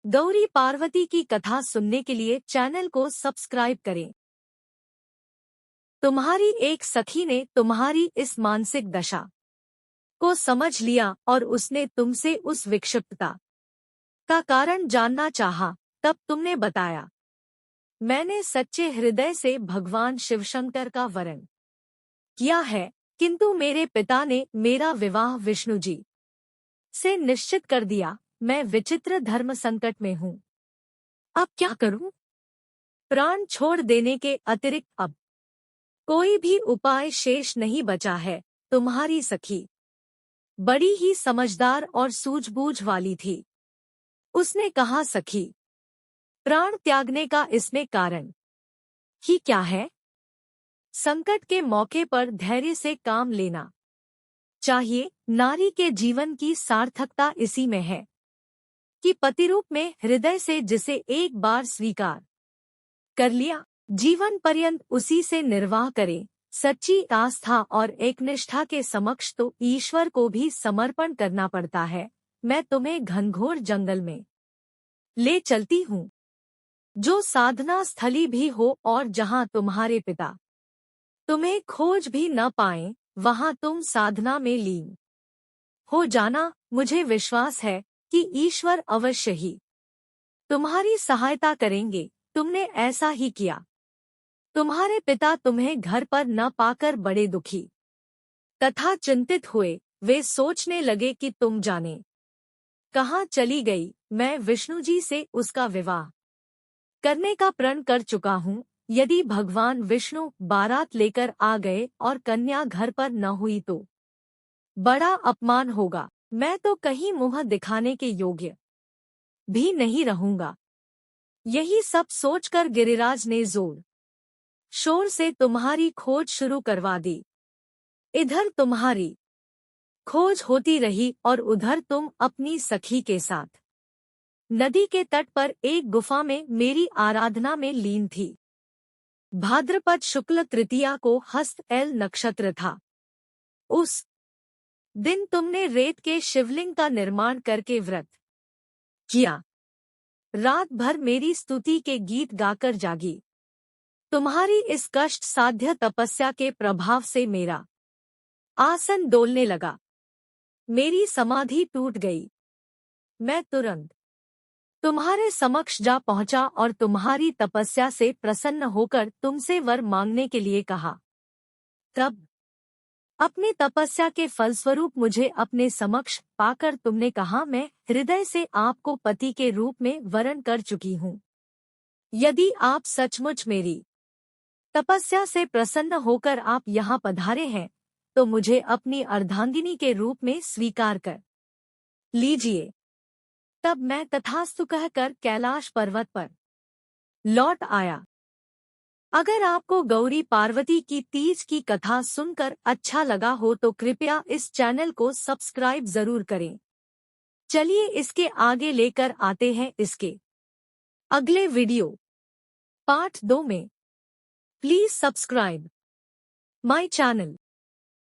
गौरी पार्वती की कथा सुनने के लिए चैनल को सब्सक्राइब करें। तुम्हारी एक सखी ने तुम्हारी इस मानसिक दशा को समझ लिया और उसने तुमसे उस विक्षिप्तता का कारण जानना चाहा, तब तुमने बताया। मैंने सच्चे हृदय से भगवान शिवशंकर का वरण किया है, किंतु मेरे पिता ने मेरा विवाह विष्णु जी से निश्चित कर दिया। मैं विचित्र धर्म संकट में हूँ। अब क्या करूँ? प्राण छोड़ देने के अतिरिक्त अब कोई भी उपाय शेष नहीं बचा है। तुम्हारी सखी बड़ी ही समझदार और सूझबूझ वाली थी। उसने कहा, सखी, प्राण त्यागने का इसमें कारण ही क्या है? संकट के मौके पर धैर्य से काम लेना चाहिए। नारी के जीवन की सार्थकता इसी में है कि पतिरूप में हृदय से जिसे एक बार स्वीकार कर लिया, जीवन पर्यंत उसी से निर्वाह करे। सच्ची आस्था और एकनिष्ठा के समक्ष तो ईश्वर को भी समर्पण करना पड़ता है। मैं तुम्हें घनघोर जंगल में ले चलती हूँ, जो साधना स्थली भी हो, और जहाँ तुम्हारे पिता तुम्हें खोज भी न पाएं, वहाँ तुम साधना में लीन हो जाना। मुझे विश्वास है कि ईश्वर अवश्य ही तुम्हारी सहायता करेंगे। तुमने ऐसा ही किया। तुम्हारे पिता तुम्हें घर पर न पाकर बड़े दुखी तथा चिंतित हुए। वे सोचने लगे कि तुम जाने कहाँ चली गई। मैं विष्णु जी से उसका विवाह करने का प्रण कर चुका हूँ। यदि भगवान विष्णु बारात लेकर आ गए और कन्या घर पर न हुई तो बड़ा अपमान होगा। मैं तो कहीं मुँह दिखाने के योग्य भी नहीं रहूंगा। यही सब सोचकर गिरिराज ने जोर शोर से तुम्हारी खोज शुरू करवा दी। इधर तुम्हारी खोज होती रही और उधर तुम अपनी सखी के साथ नदी के तट पर एक गुफा में मेरी आराधना में लीन थी। भाद्रपद शुक्ल तृतीया को हस्त एल नक्षत्र था। उस दिन तुमने रेत के शिवलिंग का निर्माण करके व्रत किया। रात भर मेरी स्तुति के गीत गाकर जागी। तुम्हारी इस कष्ट साध्य तपस्या के प्रभाव से मेरा आसन डोलने लगा। मेरी समाधि टूट गई। मैं तुरंत तुम्हारे समक्ष जा पहुंचा और तुम्हारी तपस्या से प्रसन्न होकर तुमसे वर मांगने के लिए कहा। तब अपनी तपस्या के फलस्वरूप मुझे अपने समक्ष पाकर तुमने कहा, मैं हृदय से आपको पति के रूप में वरण कर चुकी हूँ। यदि आप सचमुच मेरी तपस्या से प्रसन्न होकर आप यहाँ पधारे हैं, तो मुझे अपनी अर्धांगिनी के रूप में स्वीकार कर लीजिए। तब मैं तथास्तु कहकर कैलाश पर्वत पर लौट आया। अगर आपको गौरी पार्वती की तीज की कथा सुनकर अच्छा लगा हो तो कृपया इस चैनल को सब्सक्राइब जरूर करें। चलिए इसके आगे लेकर आते हैं इसके अगले वीडियो पार्ट 2 में। Please subscribe my channel.